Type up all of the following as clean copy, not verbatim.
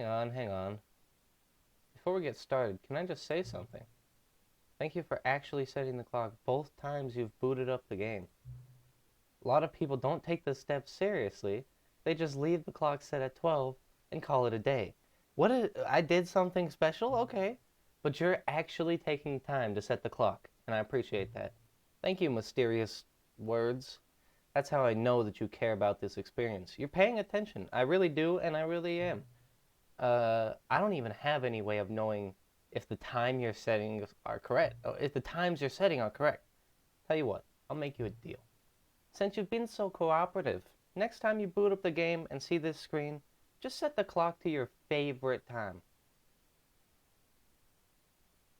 hang on. Before we get started, can I just say something? Thank you for actually setting the clock both times you've booted up the game. A lot of people don't take this step seriously. They just leave the clock set at 12 and call it a day. I did something special? Okay. But you're actually taking time to set the clock, and I appreciate that. Thank you, mysterious words. That's how I know that you care about this experience. You're paying attention. I really do, and I really am. I don't even have any way of knowing if the time you're setting are correct. If the times you're setting are correct. Tell you what, I'll make you a deal. Since you've been so cooperative, next time you boot up the game and see this screen, just set the clock to your favorite time.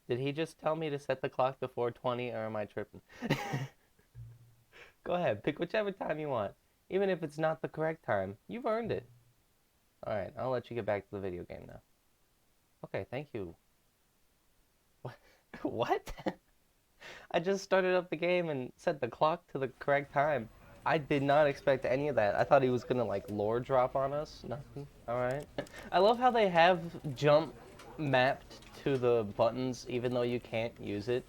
Did he just tell me to set the clock to 4:20, or am I tripping? Go ahead, pick whichever time you want. Even if it's not the correct time, you've earned it. Alright, I'll let you get back to the video game now. Okay, thank you. What? What? I just started up the game and set the clock to the correct time. I did not expect any of that. I thought he was gonna like lore drop on us. Nothing. Alright. I love how they have jump mapped to the buttons even though you can't use it.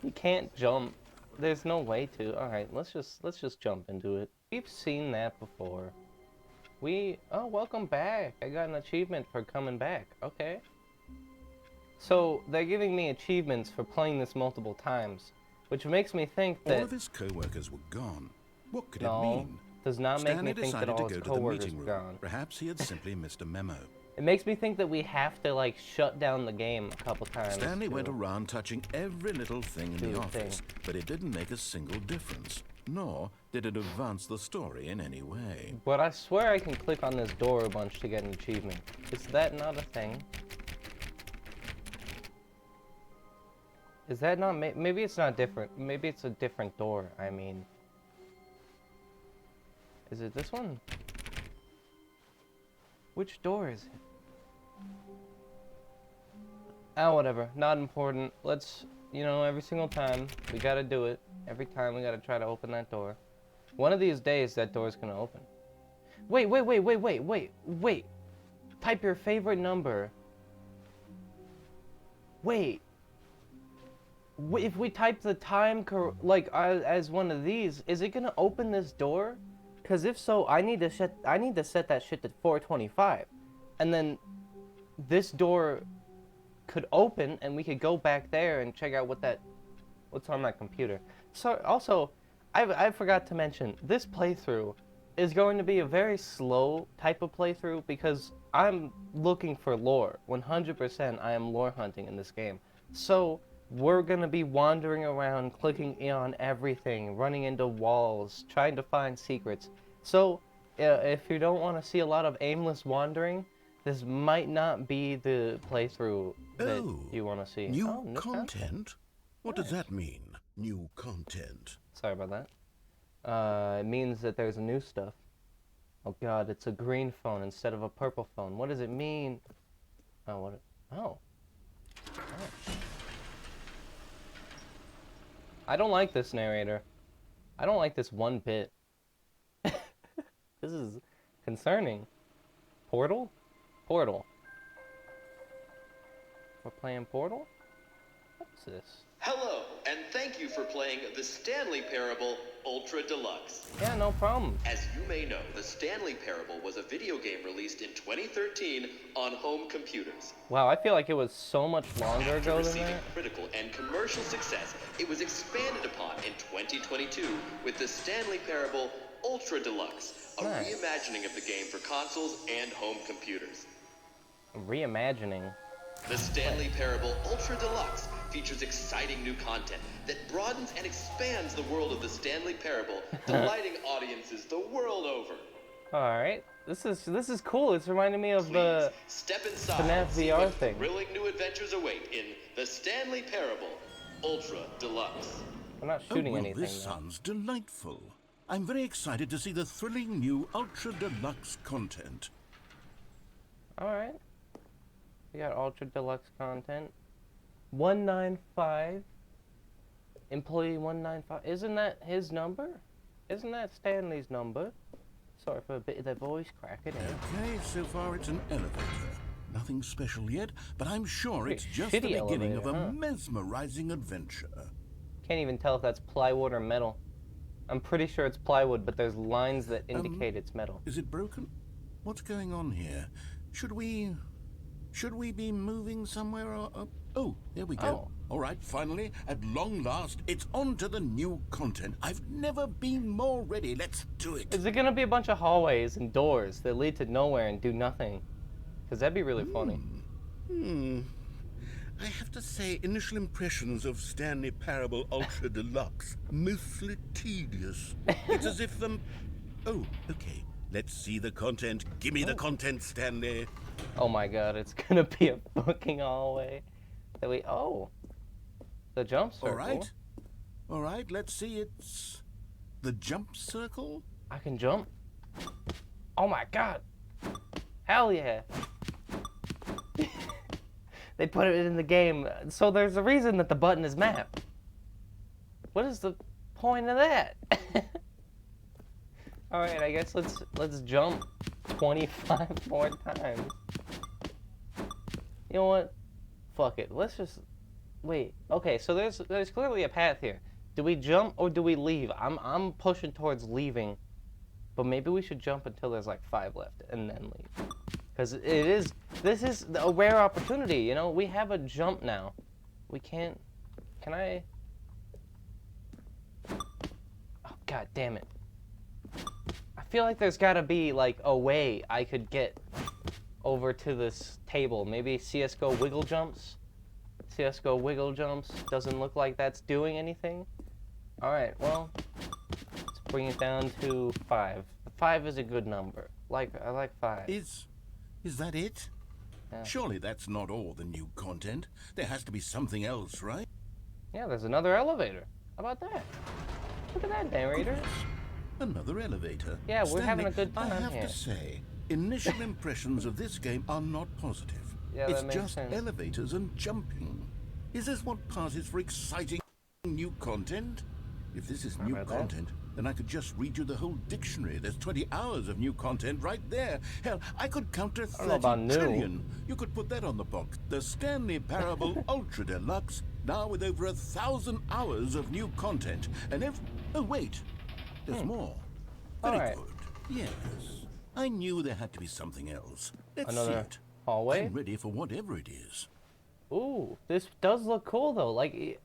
You can't jump. There's no way to. Alright, let's just jump into it. We've seen that before. Oh, welcome back. I got an achievement for coming back. Okay. So, they're giving me achievements for playing this multiple times, which makes me think that... All of his co-workers were gone. What could it No, mean? does not make me Stanley think that decided all to his go to the coworkers meeting were room. gone. Perhaps he had simply missed a memo. It makes me think that we have to, like, shut down the game a couple times. Stanley went around touching every little thing in the office, thing. but it didn't make a single difference. Nor did it advance the story in any way. But I swear I can click on this door a bunch to get an achievement. Is that not a thing? Is that not... Maybe it's not different. Maybe it's a different door, I mean. Is it this one? Which door is it? Ah, whatever. Not important. Let's, you know, every single time, we gotta do it. Every time we gotta try to open that door. One of these days, that door's gonna open. Wait. Type your favorite number. Wait. If we type the time, as one of these, is it gonna open this door? Because if so, I need to set that shit to 4:25, and then this door could open, and we could go back there and check out what's on that computer. So also, I forgot to mention, this playthrough is going to be a very slow type of playthrough because I'm looking for lore. 100% I am lore hunting in this game. So we're gonna be wandering around, clicking on everything, running into walls, trying to find secrets. So, if you don't want to see a lot of aimless wandering, this might not be the playthrough that you want to see. New content? What does that mean, new content? Sorry about that. It means that there's new stuff. Oh god, it's a green phone instead of a purple phone. What does it mean? Oh. I don't like this narrator. I don't like this one bit. This is concerning. Portal? Portal. We're playing Portal? What's this? Hello, and thank you for playing the Stanley Parable Ultra Deluxe. Yeah, no problem. As you may know, the Stanley Parable was a video game released in 2013 on home computers. Wow, I feel like it was so much longer ago than receiving that. critical and commercial success, it was expanded upon in 2022 with the Stanley Parable Ultra Deluxe, a Nice. reimagining of the game for consoles and home computers. Reimagining. The Stanley Parable Ultra Deluxe features exciting new content that broadens and expands the world of the Stanley Parable, delighting audiences the world over. Alright. This is cool. It's reminding me of Please the step inside FNAF and see VR what thing. thrilling new adventures await in the Stanley Parable Ultra Deluxe. I'm not shooting well, anything. this though. sounds delightful. I'm very excited to see the thrilling new Ultra Deluxe content. Alright. We got Ultra Deluxe content. 195. Employee 195. Isn't that his number? Isn't that Stanley's number? Sorry for a bit of the voice cracking in. Okay, so far it's an elevator. Nothing special yet, but I'm sure it's just the Shitty beginning of a elevator, huh? mesmerizing adventure. Can't even tell if that's plywood or metal. I'm pretty sure it's plywood, but there's lines that indicate it's metal. Is it broken? What's going on here? Should we be moving somewhere or... Oh, there we go. Oh. All right, finally, at long last, it's on to the new content. I've never been more ready. Let's do it. Is it gonna be a bunch of hallways and doors that lead to nowhere and do nothing? Because that'd be really funny. I have to say, initial impressions of Stanley Parable Ultra Deluxe, mostly tedious. It's as if Oh, okay. Let's see the content. Give me the content, Stanley. Oh my god, it's gonna be a fucking hallway. The jump circle. All right, let's see. It's the jump circle. I can jump. Oh my god. Hell yeah. They put it in the game, so there's a reason that the button is mapped. What is the point of that? All right, I guess let's jump 25 more times. You know what? Fuck it. Let's just wait. Okay, so there's clearly a path here. Do we jump or do we leave? I'm pushing towards leaving, but maybe we should jump until there's like 5 left and then leave. Because this is a rare opportunity, you know? We have a jump now. We can't... Can I... Oh, god damn it. I feel like there's gotta be, like, a way I could get over to this table. Maybe CSGO wiggle jumps? CSGO wiggle jumps doesn't look like that's doing anything. Alright, well, let's bring it down to 5. 5 is a good number. I like 5. Is that it? Yeah. Surely that's not all the new content. There has to be something else, right? Yeah, there's another elevator. How about that? Look at that, narrator. Another elevator. Yeah, we're having a Stanley, good time I have here. to say, initial impressions of this game are not positive. Yeah, it's that makes just sense. elevators and jumping. Is this what passes for exciting new content? If this is new about that. content, then I could just read you the whole dictionary. There's 20 hours of new content right there. Hell, I could count to don't know about 30 new. trillion. You could put that on the box. The Stanley Parable Ultra Deluxe, now with over 1,000 hours of new content. And oh, wait. There's more. Very Alright. good. Yes. I knew there had to be something else. Let's see Another it. hallway? I'm ready for whatever it is. Ooh, this does look cool though. Like,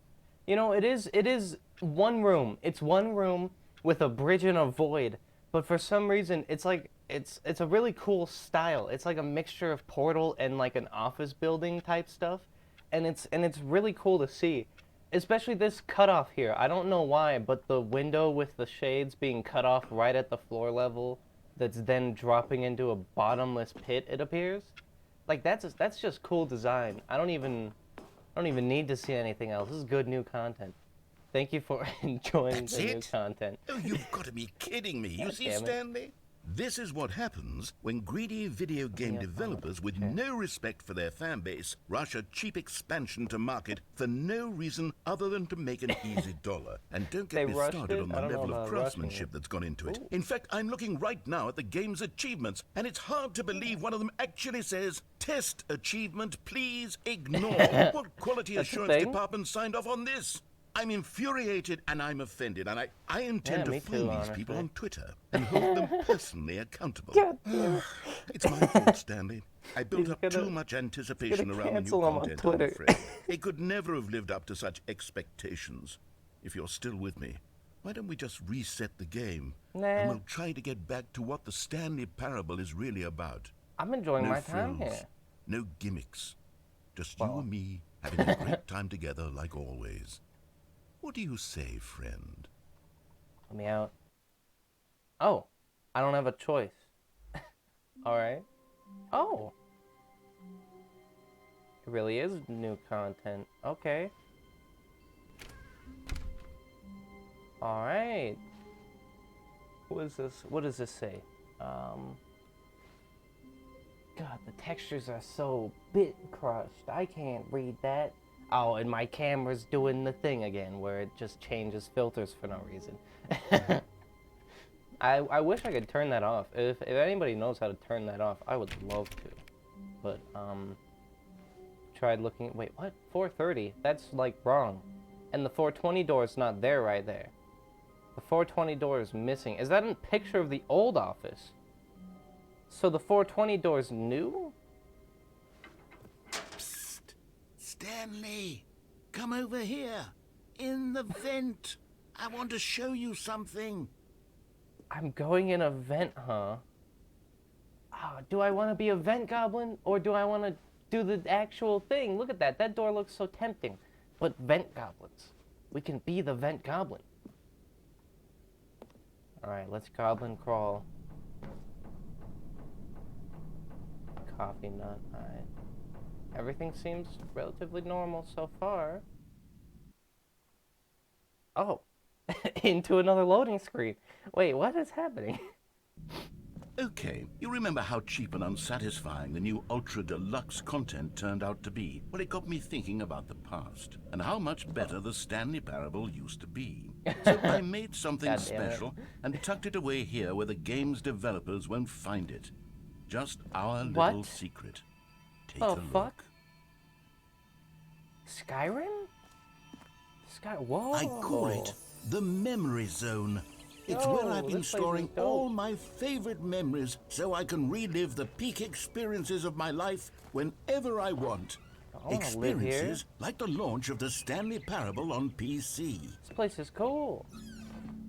you know, it is one room. It's one room with a bridge and a void. But for some reason, it's like it's a really cool style. It's like a mixture of Portal and like an office building type stuff, and it's really cool to see. Especially this cutoff here. I don't know why, but the window with the shades being cut off right at the floor level, that's then dropping into a bottomless pit. It appears, like that's just cool design. I don't even need to see anything else. This is good new content. Thank you for enjoying That's the new it? content. Oh, you've got to be kidding me. You God see, damn it. Stanley? This is what happens when greedy video game developers with no respect for their fan base rush a cheap expansion to market for no reason other than to make an easy dollar. And don't They get me rushed started it? on I the don't know level of about rushing craftsmanship it. that's gone into it. In fact, I'm looking right now at the game's achievements, and it's hard to believe one of them actually says, "Test achievement, please ignore." What quality That's a assurance thing? department signed off on this? I'm infuriated and I'm offended, and I intend Yeah, to me phone too, these people honestly. on Twitter and hold them personally accountable. God damn it. It's my fault, Stanley. I built He's up gonna- too much anticipation gonna around the new cancel him on content, Twitter. I'm afraid. It could never have lived up to such expectations. If you're still with me, why don't we just reset the game? Nah. And we'll try to get back to what the Stanley Parable is really about. I'm enjoying No my time frills, here. no gimmicks. Just Well. you and me having a great time together like always. What do you say, friend? Let me out. Oh, I don't have a choice. All right. Oh. It really is new content. Okay. All right. What is this? What does this say? God, the textures are so bit crushed. I can't read that. Oh, and my camera's doing the thing again where it just changes filters for no reason. I wish I could turn that off. If anybody knows how to turn that off, I would love to. But, tried looking, wait, what? 430? That's, like, wrong. And the 420 door is not there right there. The 420 door is missing. Is that a picture of the old office? So the 420 door is new? Psst! Stanley! Come over here! In the vent! I want to show you something! I'm going in a vent, huh? Ah, do I want to be a vent goblin? Or do I want to do the actual thing? Look at that. That door looks so tempting. But vent goblins. We can be the vent goblin. Alright, let's goblin crawl. Coffee nut. Alright. Everything seems relatively normal so far. Oh. Into another loading screen. Wait, what is happening? Okay, you remember how cheap and unsatisfying the new Ultra Deluxe content turned out to be? Well, it got me thinking about the past and how much better the Stanley Parable used to be. So I made something God damn it. special and tucked it away here where the game's developers won't find it. Just our What? little secret. Take Oh, a look. fuck. Skyrim? Whoa. I call it the Memory Zone. It's Yo, where I've been this place storing is dope. all my favorite memories so I can relive the peak experiences of my life whenever I want. I wanna live here. Experiences like the launch of the Stanley Parable on PC. This place is cool.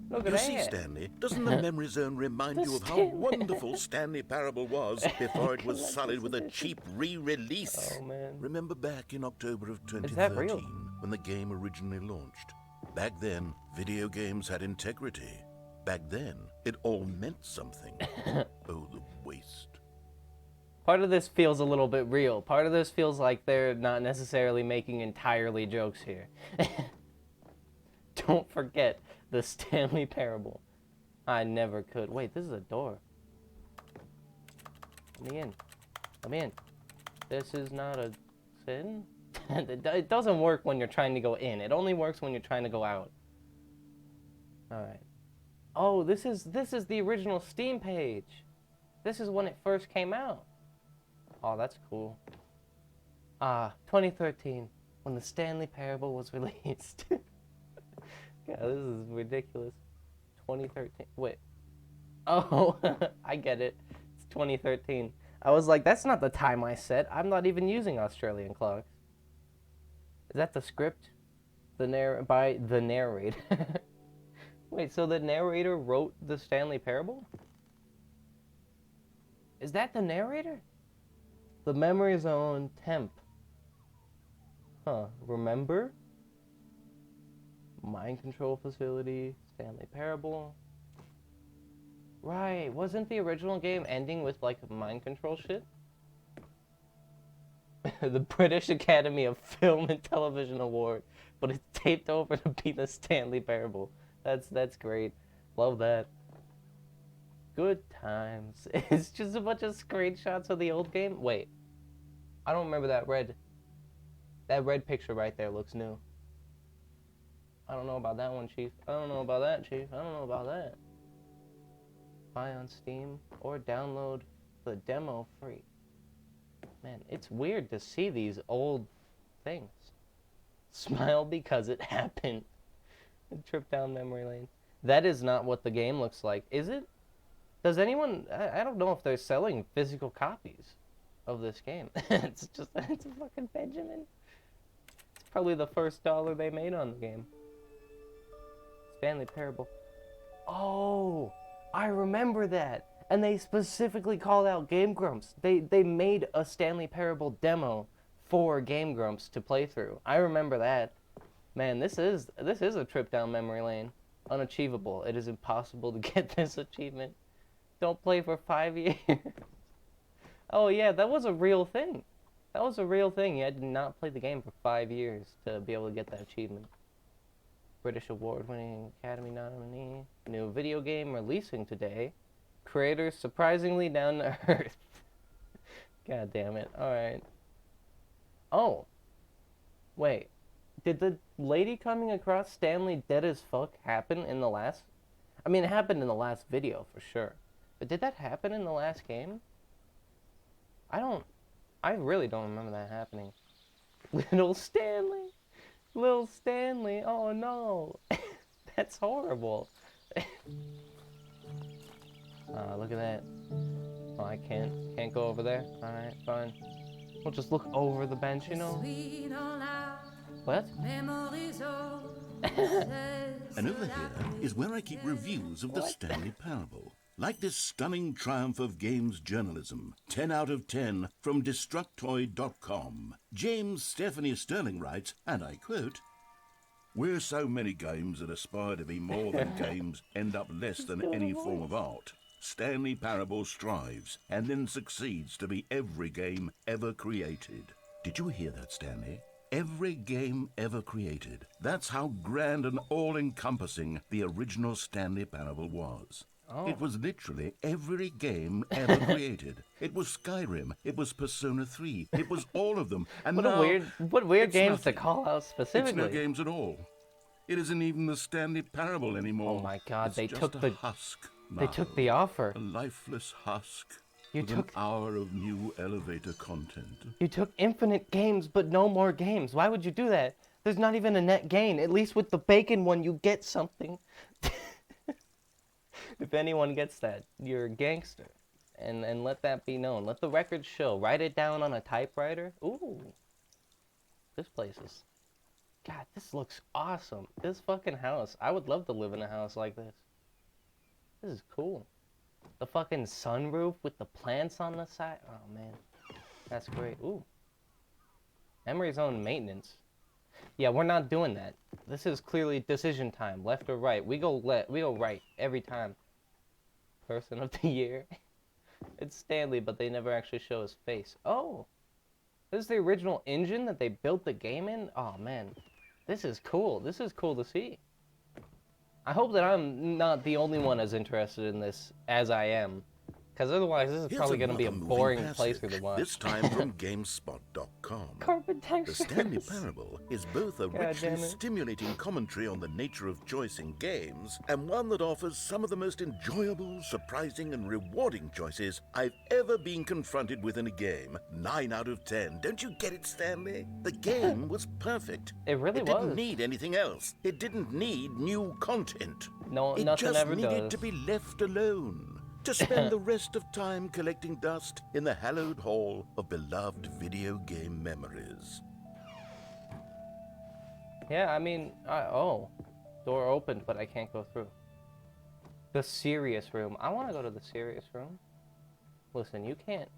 Look at You that. see, Stanley, doesn't the Memory Zone remind The you of how Stanley- wonderful Stanley Parable was before it was sullied with a cheap re-release? Oh, man. Remember back in October of Is that 2013 real? when the game originally launched? Back then, video games had integrity. Back then, it all meant something. Oh, the waste. Part of this feels a little bit real. Part of this feels like they're not necessarily making entirely jokes here. Don't forget the Stanley Parable. I never could. Wait, this is a door. Let me in. Let me in. This is not a sin? It doesn't work when you're trying to go in. It only works when you're trying to go out. Alright. Oh, this is the original Steam page. This is when it first came out. Oh, that's cool. 2013, when the Stanley Parable was released. God, this is ridiculous. 2013. Wait. Oh, I get it. It's 2013. I was like, that's not the time I set. I'm not even using Australian clocks. Is that the script? By the narrator. Wait, so the narrator wrote the Stanley Parable? Is that the narrator? The Memory Zone temp. Huh. Remember? Mind control facility. Stanley Parable. Right. Wasn't the original game ending with, like, mind control shit? The British Academy of Film and Television Award. But it's taped over to be the Stanley Parable. That's great. Love that. Good times. It's just a bunch of screenshots of the old game. Wait. I don't remember that red. That red picture right there looks new. I don't know about that one, Chief. I don't know about that, Chief. I don't know about that. Buy on Steam or download the demo free. Man, it's weird to see these old things. Smile because it happened. Trip down memory lane. That is not what the game looks like, is it? Does anyone... I don't know if they're selling physical copies of this game. It's a fucking Benjamin. It's probably the first dollar they made on the game. Stanley Parable. Oh, I remember that. And they specifically called out Game Grumps. They made a Stanley Parable demo for Game Grumps to play through. I remember that. Man, this is a trip down memory lane. Unachievable. It is impossible to get this achievement. Don't play for 5 years. Oh yeah, that was a real thing. That was a real thing. You had to not play the game for 5 years to be able to get that achievement. British award-winning Academy nominee. New video game releasing today. Creators surprisingly down to earth. God damn it. Alright. Oh. Wait. Did the lady coming across Stanley dead as fuck happen in the last? I mean, it happened in the last video for sure. But did that happen in the last game? I really don't remember that happening. Little Stanley. Little Stanley. Oh no. That's horrible. Look at that. Oh, I can't go over there. Alright, fine. We'll just look over the bench, you know? What? And over here is where I keep reviews of the Stanley Parable. Like this stunning triumph of games journalism, 10 out of 10 from Destructoid.com. James Stephanie Sterling writes, and I quote, "Where so many games that aspire to be more than games end up less than any form of art, Stanley Parable strives and then succeeds to be every game ever created." Did you hear that, Stanley? Every game ever created. That's how grand and all-encompassing the original Stanley Parable was. Oh. It was literally every game ever created. It was Skyrim. It was Persona 3. It was all of them. And now, what weird it's games nothing. to call out specifically. It's no games at all. It isn't even the Stanley Parable anymore. Oh my God! It's They just took a the husk. they took the offer. A lifeless husk. You with took an hour of new elevator content. You took infinite games, but no more games. Why would you do that? There's not even a net gain. At least with the bacon one, you get something. If anyone gets that, you're a gangster. And let that be known. Let the record show. Write it down on a typewriter. Ooh. This place is... God, this looks awesome. This fucking house. I would love to live in a house like this. This is cool. The fucking sunroof with the plants on the side. Oh, man. That's great. Ooh. Memory zone maintenance. Yeah, we're not doing that. This is clearly decision time. Left or right. We go right every time. Person of the year. It's Stanley, but they never actually show his face. Oh. This is the original engine that they built the game in? Oh, man. This is cool. This is cool to see. I hope that I'm not the only one as interested in this as I am. Because otherwise, this is Here's probably going to be a another boring moving playthrough to passage, watch. This time from GameSpot.com. Carpet The textures. Stanley Parable is both a God richly damn it. stimulating commentary on the nature of choice in games, and one that offers some of the most enjoyable, surprising, and rewarding choices I've ever been confronted with in a game. 9 out of 10. Don't you get it, Stanley? The game was perfect. It really It was. didn't need anything else. It didn't need new content. No, It nothing just ever needed does. to be left alone. To spend the rest of time collecting dust in the hallowed hall of beloved video game memories. Yeah, I mean, oh. Door opened, but I can't go through. The serious room. I want to go to the serious room. Listen, you can't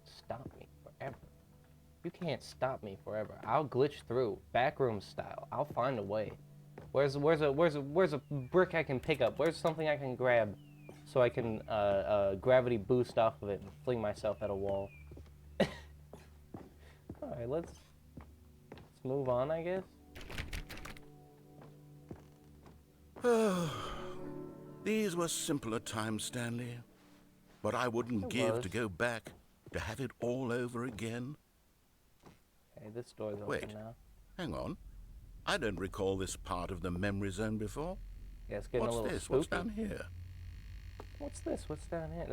stop me forever. You can't stop me forever. I'll glitch through, backroom style. I'll find a way. Where's a brick I can pick up? Where's something I can grab so I can gravity boost off of it and fling myself at a wall? All right, let's move on, I guess. These were simpler times, Stanley. But I wouldn't It give was. to go back to have it all over again. Okay, this door's open Wait. now. Hang on. I don't recall this part of the memory zone before. Yeah, it's getting What's a little this? spooky. What's down here? What's this? What's down here?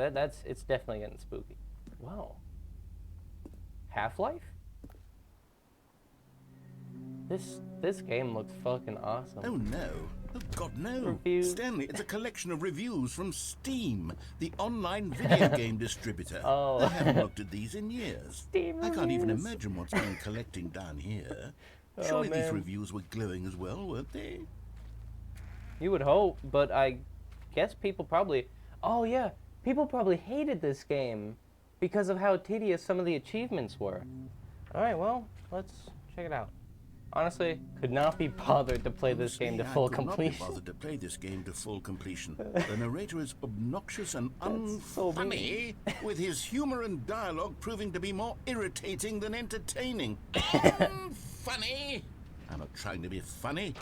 It's definitely getting spooky. Whoa. Half-Life? This game looks fucking awesome. Oh no. Oh God, no. Reviews. Stanley, it's a collection of reviews from Steam, the online video game distributor. Oh. I haven't looked at these in years. Steam I can't even reviews. imagine what's been collecting down here. Oh, Surely these man. reviews were glowing as well, weren't they? You would hope, but I guess people probably... Oh, yeah. People probably hated this game because of how tedious some of the achievements were. Alright, well, let's check it out. Honestly, could not be bothered to play this game to Honestly, full I could not be completion. bothered to play this game to full completion. The narrator is obnoxious and so unfunny, with his humor and dialogue proving to be more irritating than entertaining. Unfunny! I'm not trying to be funny.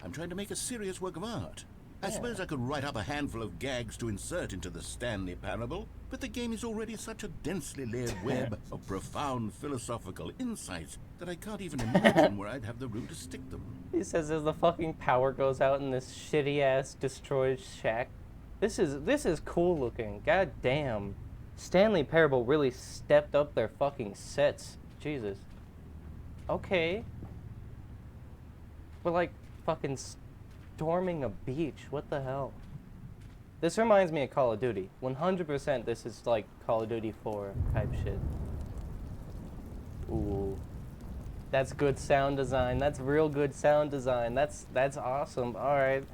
I'm trying to make a serious work of art. I suppose I could write up a handful of gags to insert into the Stanley Parable, but the game is already such a densely layered web of profound philosophical insights that I can't even imagine where I'd have the room to stick them. He says as the fucking power goes out in this shitty-ass destroyed shack. This is cool looking. God damn. Stanley Parable really stepped up their fucking sets. Jesus. Okay. We're like fucking storming a beach. What the hell? This reminds me of Call of Duty. 100% this is like Call of Duty 4 type shit. Ooh. That's good sound design. That's real good sound design. That's awesome. Alright.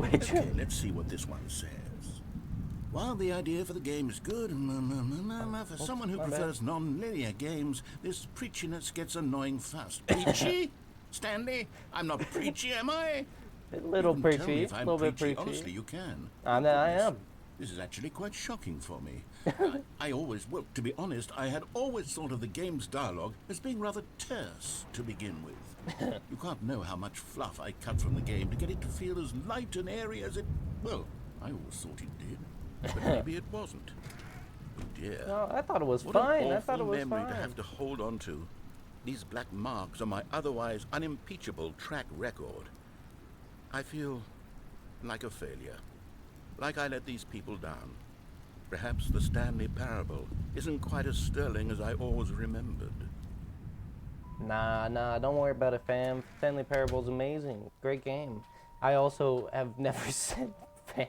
Okay, let's see what this one says. While the idea for the game is good, for someone who prefers non-linear games, this preachiness gets annoying fast. Preachy? Stanley? I'm not preachy, am I? A little You can tell me preachy. if A I'm little bit preachy. preachy. Honestly, you can. I am. This is actually quite shocking for me. I always, well, to be honest, I had always thought of the game's dialogue as being rather terse to begin with. You can't know how much fluff I cut from the game to get it to feel as light and airy as it, well, I always thought it did. But maybe it wasn't. Oh dear. No, I thought it was What fine. an I thought it awful was memory fine. to have to hold on to. These black marks on my otherwise unimpeachable track record. I feel like a failure. Like I let these people down. Perhaps the Stanley Parable isn't quite as sterling as I always remembered. Nah, don't worry about it, fam. Stanley Parable's amazing. Great game. I also have never said fam.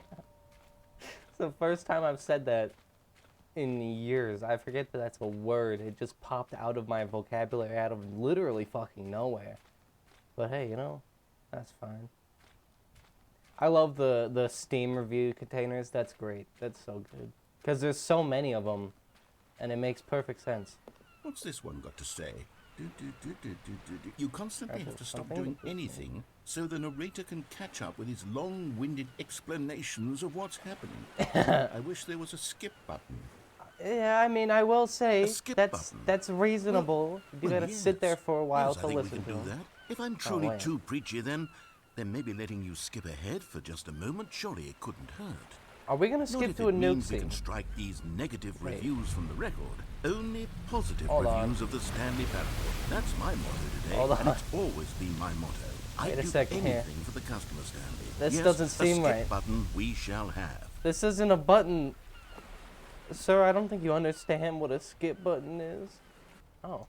It's the first time I've said that in years. I forget that that's a word. It just popped out of my vocabulary out of literally fucking nowhere. But hey, you know, that's fine. I love the Steam review containers. That's great. That's so good. Because there's so many of them, and it makes perfect sense. What's this one got to say? You constantly have to stop doing anything so the narrator can catch up with his long-winded explanations of what's happening. I wish there was a skip button. Yeah, I mean, I will say A skip that's button. reasonable. You Well, gotta sit there for a while yes, to I think listen we to can do them. that. If I'm truly yeah. too preachy, then maybe letting you skip ahead for just a moment, surely it couldn't hurt. Are we gonna Not skip if to a it nuke means we scene? can strike these negative Wait. reviews from the record. Only positive Hold on. reviews of the Stanley Parable. That's my motto today, Hold and on. it's always been my motto. Wait I'd a do second here. anything for the customer, Stanley. This Yes, doesn't a seem skip right. button we shall have. This isn't a button. Sir, I don't think you understand what a skip button is. Oh.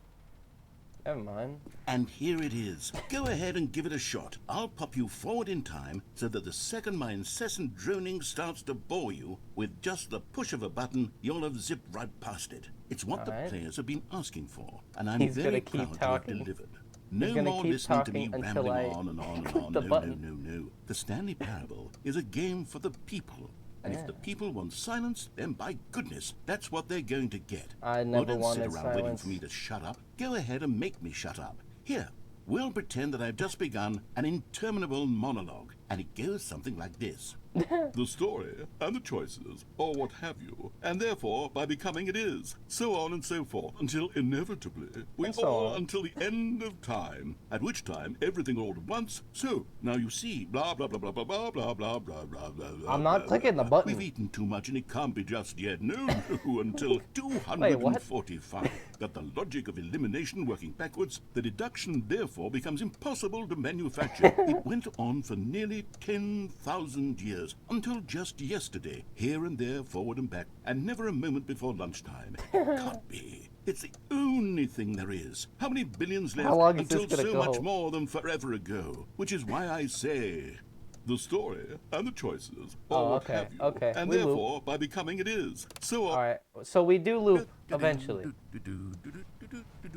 Never mind. And here it is. Go ahead and give it a shot. I'll pop you forward in time so that the second my incessant droning starts to bore you, with just the push of a button, you'll have zipped right past it. It's what the Alright. players have been asking for, and I'm He's very gonna keep proud talking. to have delivered. He's No gonna more keep listening to me talking until rambling I on and on and click on. the No, button. no. The Stanley Parable is a game for the people. And if the people want silence, then by goodness, that's what they're going to get. I Well, never don't wanted sit around waiting silence. for me to shut up. Go ahead and make me shut up. Here, we'll pretend that I've just begun an interminable monologue, and it goes something like this. The story and the choices, or what have you, and therefore, by becoming it is, so on and so forth, until inevitably, we And so all, on. until the end of time, at which time everything all at once, so, now you see, blah, blah, blah, blah, blah, blah, blah, blah, blah, blah, blah, I'm not blah, clicking blah, the blah. button. We've eaten too much and it can't be just yet, no, until what? 245. Got the logic of elimination working backwards, the deduction therefore becomes impossible to manufacture. It went on for nearly 10,000 years, until just yesterday, here and there, forward and back, and never a moment before lunchtime. Can't be. It's the only thing there is. How many billions left How long is until this gonna so go? much more than forever ago? Which is why I say, the story and the choices, or Oh, what okay, have you, okay, and we loop. therefore, by becoming it is. So Alright, so we do loop eventually. Oh,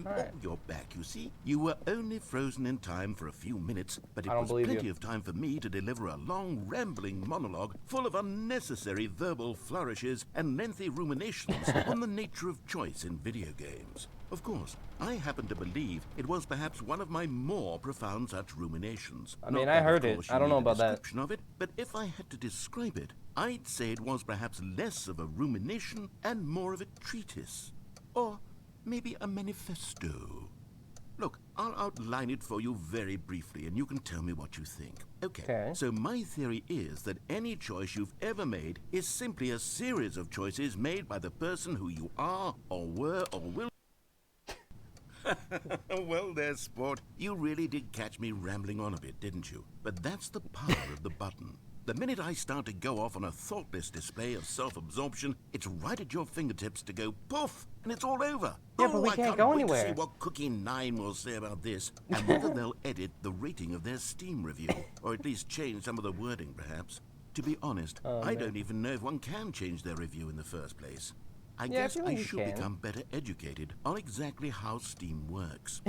Alright. you're back, you see. You were only frozen in time for a few minutes, but it I don't was believe plenty you. of time for me to deliver a long, rambling monologue full of unnecessary verbal flourishes and lengthy ruminations on the nature of choice in video games. Of course, I happen to believe it was perhaps one of my more profound such ruminations. I mean, Not I that, of heard it. course, I you don't know need a about that. description of it, but if I had to describe it, I'd say it was perhaps less of a rumination and more of a treatise. Or maybe a manifesto. Look, I'll outline it for you very briefly, and you can tell me what you think. Okay, so my theory is that any choice you've ever made is simply a series of choices made by the person who you are, or were, or will... Well there, sport. You really did catch me rambling on a bit, didn't you? But that's the power of the button. The minute I start to go off on a thoughtless display of self-absorption, it's right at your fingertips to go poof, and it's all over. Yeah, but we I can't can't go wait anywhere. to see what Cookie 9 will say about this, and whether they'll edit the rating of their Steam review, or at least change some of the wording, perhaps. To be honest, I don't even know if one can change their review in the first place. I Yeah, I guess feel I like you should can. become better educated on exactly how Steam works.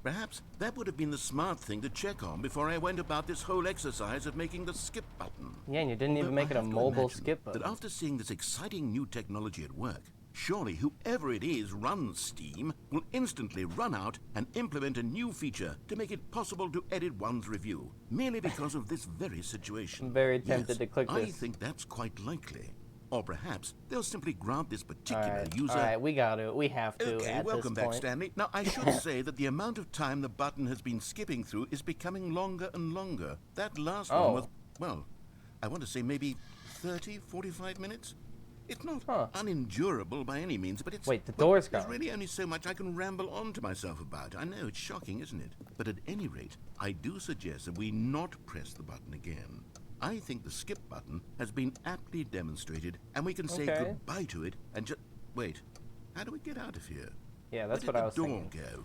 Perhaps that would have been the smart thing to check on before I went about this whole exercise of making the skip button. Yeah, and you didn't even Although make I it a have to mobile imagine skip button. that after seeing this exciting new technology at work, surely whoever it is runs Steam will instantly run out and implement a new feature to make it possible to edit one's review, merely because of this very situation. I'm very tempted Yes, to click I this. think that's quite likely. Or perhaps they'll simply grant this particular Alright, user... we got to. We have to Okay, at welcome this back, point. Stanley. Now, I should say that the amount of time the button has been skipping through is becoming longer and longer. That last one was, well, I want to say maybe 30, 45 minutes? It's not unendurable by any means, but it's... Wait, the door's There's gone. really only so much I can ramble on to myself about. I know, it's shocking, isn't it? But at any rate, I do suggest that we not press the button again. I think the skip button has been aptly demonstrated, and we can say Okay. goodbye to it and just... Wait, how do we get out of here? Yeah, that's Where what I did was the door thinking. go?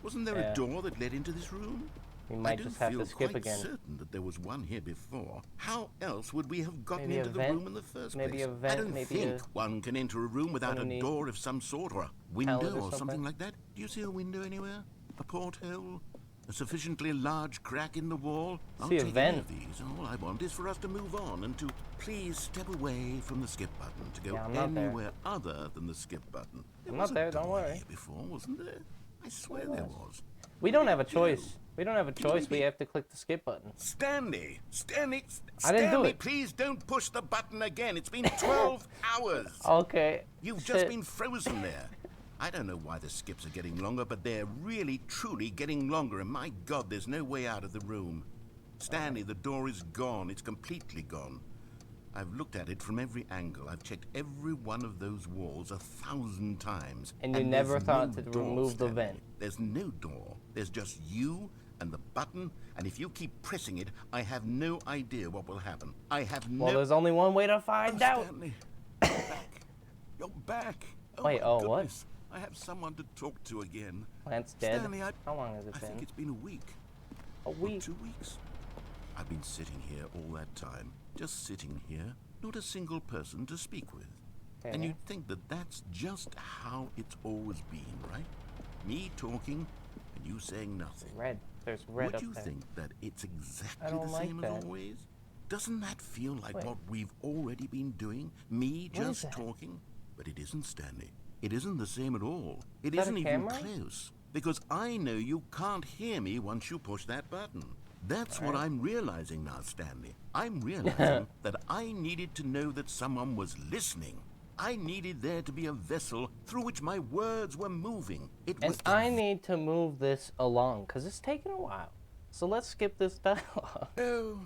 Wasn't there Yeah. a door that led into this room? We I might do just have feel to skip quite again. certain that there was one here before. How else would we have gotten Maybe a into the vent? room in the first Maybe place? a vent, I don't maybe think a- one can enter a room without a underneath door of some sort or a pallet window or or something something. like that. Do you see a window anywhere? A porthole? A sufficiently large crack in the wall? I'll See a take vent. any of these. All I want is for us to move on and to please step away from the skip button to go Yeah, I'm not there. anywhere other than the skip button. There I'm was not a there, don't door worry. here before, wasn't there? I swear there was. We don't have a You choice. We don't have a choice. We maybe- have to click the skip button. Stanley! Stanley! I didn't do Stanley, it. please don't push the button again. It's been 12 hours. Okay. You've just shit. been frozen there. I don't know why the skips are getting longer, but they're really, truly getting longer, and my God, there's no way out of the room. Stanley, the door is gone. It's completely gone. I've looked at it from every angle. I've checked every one of those walls 1,000 times. And you there's never thought no to door, remove the Stanley. vent. There's no door. There's just you and the button, and if you keep pressing it, I have no idea what will happen. I have no... Well, there's only one way to find out. Stanley, you're back. You're back. Oh, Wait, my oh, what? goodness. I have someone to talk to again. Plant's dead. Stanley, How long has it I been? think it's been a week. A Or week. 2 weeks. I've been sitting here all that time. Just sitting here. Not a single person to speak with. And Okay. you'd think that that's just how it's always been, right? Me talking and you saying nothing. Red. There's red Would up you there. think that it's exactly I don't the like same that. as always? Doesn't that feel like Wait. what we've already been doing? Me What is just that? talking? But it isn't, Stanley. It isn't the same at all. It that a isn't even camera? close. Because I know you can't hear me once you push that button. That's what I'm realizing now, Stanley. I'm realizing that I needed to know that someone was listening. I needed there to be a vessel through which my words were moving. It And was the I need to move this along, because it's taking a while. So let's skip this dialogue. Oh,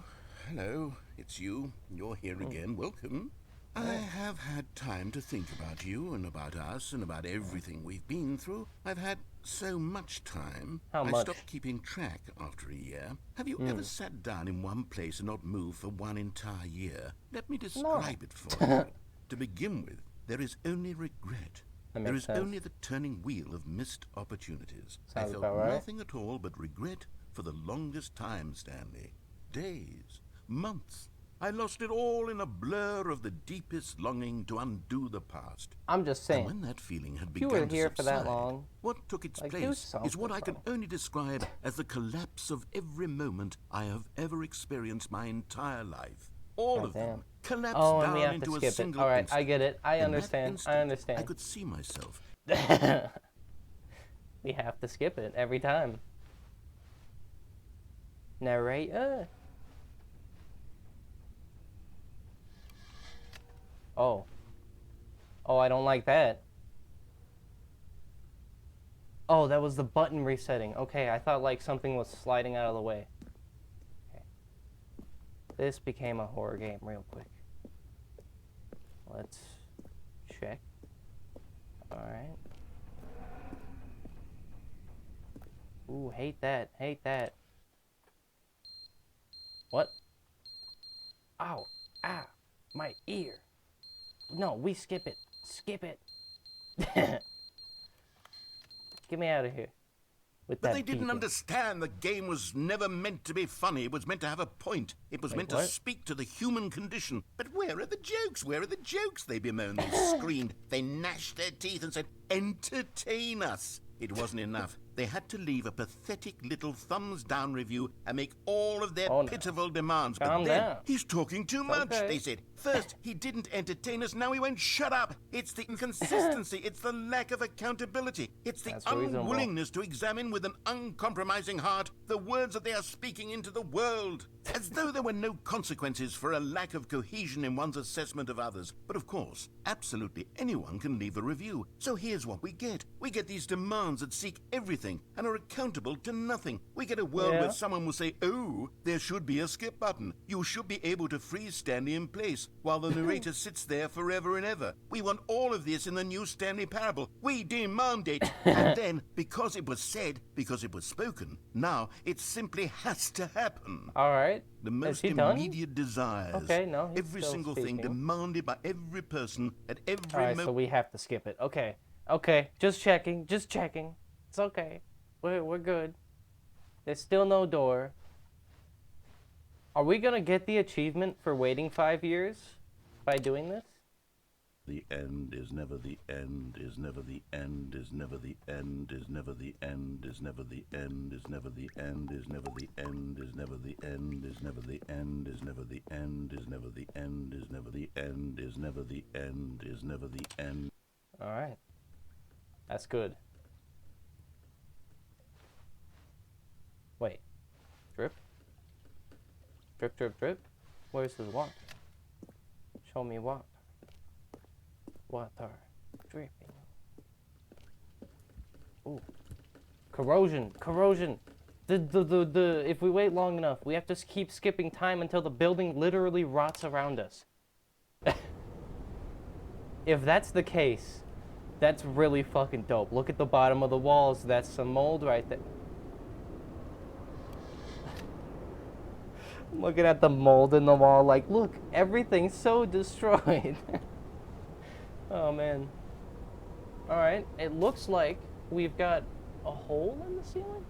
hello. It's you. You're here again. Welcome. I have had time to think about you and about us and about everything we've been through. I've had so much time. How I much? stopped keeping track after a year. Have you ever sat down in one place and not moved for one entire year? Let me describe it for you. To begin with, there is only regret. That There makes is sense. only the turning wheel of missed opportunities. I Sounds felt about right. nothing at all but regret for the longest time, Stanley. Days, months. I lost it all in a blur of the deepest longing to undo the past. I'm just And saying. when that feeling had you begun were to here for that subside, long, what took its like, do place is what I can something. only describe as the collapse of every moment I have ever experienced my entire life. All of Goddamn. them collapsed Oh, and down we have into to a skip it. single All right, I instant. get it. I In that understand. instant, I understand. I could see myself. We have to skip it every time. Narrator. Oh. Oh, I don't like that. Oh, that was the button resetting. Okay, I thought like something was sliding out of the way. Okay. This became a horror game real quick. Let's check. Alright. Ooh, hate that. Hate that. What? Ow. Ah. My ear. No, we skip it. Skip it. Get me out of here. With But that they didn't beeping. understand the game was never meant to be funny. It was meant to have a point. It was Wait, meant what? to speak to the human condition. But where are the jokes? Where are the jokes? They bemoaned, they screamed, they gnashed their teeth and said, entertain us. It wasn't enough. They had to leave a pathetic little thumbs-down review and make all of their Oh, no. pitiful demands. Calm but then, down. he's talking too much, okay. they said. First, he didn't entertain us, now he won't shut up. It's the inconsistency, it's the lack of accountability, it's the That's reasonable. unwillingness to examine with an uncompromising heart the words that they are speaking into the world. As though there were no consequences for a lack of cohesion in one's assessment of others. But of course, absolutely anyone can leave a review. So here's what we get. We get these demands that seek everything and are accountable to nothing. We get a world Yeah. where someone will say, oh, there should be a skip button. You should be able to freeze Stanley in place while the narrator sits there forever and ever. We want all of this in the new Stanley Parable. We demand it. And then, because it was said, because it was spoken, now it simply has to happen. Alright. The Is most he done? immediate desires. Okay, no, he's every still single thing speaking. demanded by every person at every Alright, moment. so we have to skip it. Okay. Okay. Just checking. Just checking. It's okay. We're good. There's still no door. Are we gonna get the achievement for waiting 5 years by doing this? The end is never the end, is never the end, is never the end, is never the end, is never the end, is never the end, is never the end, is never the end, is never the end, is never the end, is never the end, is never the end, is never the end, is never the end. Alright. That's good. Wait. Drip? Drip, drip, drip? Where's the water? Show me water. Water. Dripping. Ooh. Corrosion. Corrosion. If we wait long enough, we have to keep skipping time until the building literally rots around us. If that's the case, that's really fucking dope. Look at the bottom of the walls. That's some mold right there. I'm looking at the mold in the wall like, look, everything's so destroyed. Oh, man. Alright, it looks like we've got a hole in the ceiling.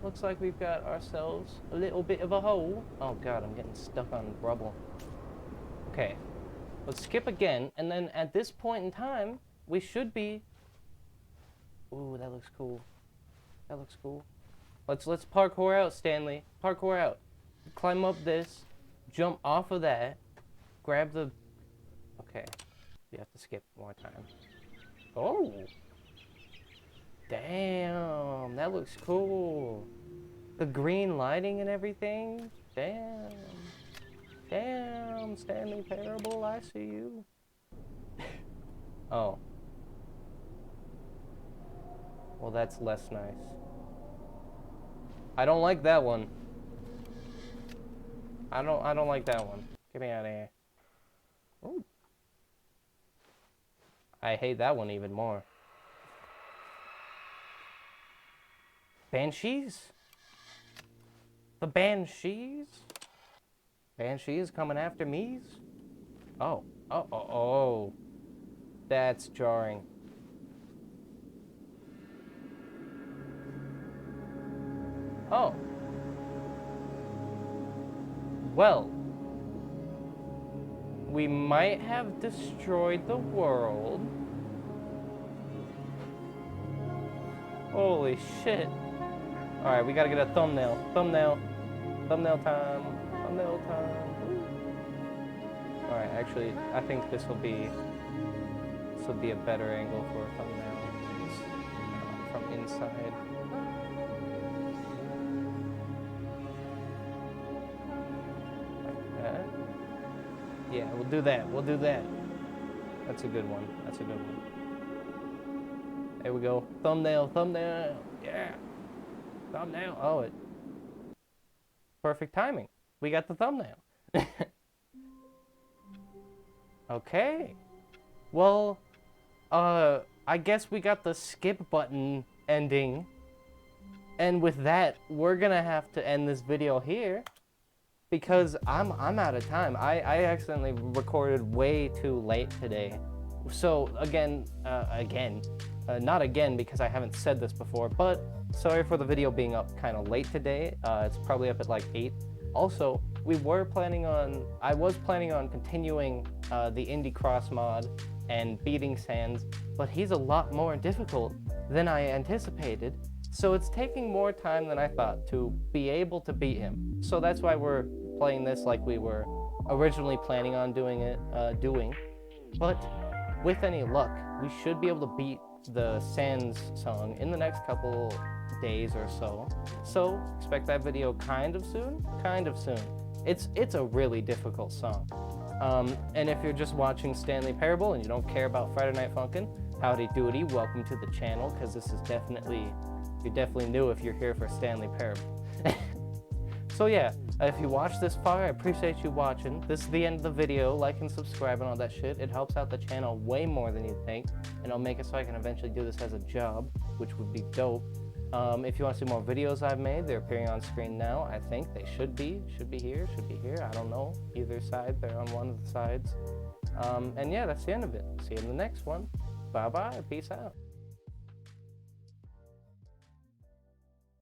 Looks like we've got ourselves a little bit of a hole. Oh, God, I'm getting stuck on rubble. Okay. Let's skip again, and then at this point in time, we should be... Ooh, that looks cool. That looks cool. Let's parkour out, Stanley. Parkour out. Climb up this, jump off of that, grab the... Okay. We have to skip more time. Oh! Damn, that looks cool. The green lighting and everything. Damn. Damn, Stanley Parable, I see you. Oh. Well, that's less nice. I don't like that one. I don't like that one. Get me out of here. Ooh. I hate that one even more. Banshees? The Banshees? Banshees coming after me's? Oh. Oh, oh, oh. That's jarring. Oh. Well. We might have destroyed the world. Holy shit. Alright, we gotta get a thumbnail. Thumbnail. Thumbnail time. Thumbnail time. Alright, actually, I think this will be a better angle for a thumbnail. From inside. Like that. Yeah, we'll do that. We'll do that. That's a good one. That's a good one. There we go. Thumbnail, thumbnail. Yeah. Thumbnail. Oh, it. Perfect timing. We got the thumbnail. Okay. Well, I guess we got the skip button ending. And with that, we're gonna have to end this video here because I'm out of time. I accidentally recorded way too late today. So again, not again because I haven't said this before, but sorry for the video being up kind of late today. It's probably up at like 8. Also, I was planning on continuing the Indie Cross mod and beating Sans, but he's a lot more difficult than I anticipated. So it's taking more time than I thought to be able to beat him. So that's why we're playing this like we were originally planning on doing. But with any luck, we should be able to beat the Sans song in the next couple days or so. So expect that video kind of soon. It's a really difficult song. And if you're just watching Stanley Parable and you don't care about Friday Night Funkin', howdy doody, welcome to the channel, because this is you're definitely new if you're here for Stanley Parable. So yeah, if you watched this far, I appreciate you watching. This is the end of the video. Like and subscribe and all that shit. It helps out the channel way more than you'd think, and it'll make it so I can eventually do this as a job, which would be dope. If you want to see more videos I've made, they're appearing on screen now. I think they should be here. I don't know. Either side, they're on one of the sides. And yeah, that's the end of it. See you in the next one. Bye-bye. Peace out.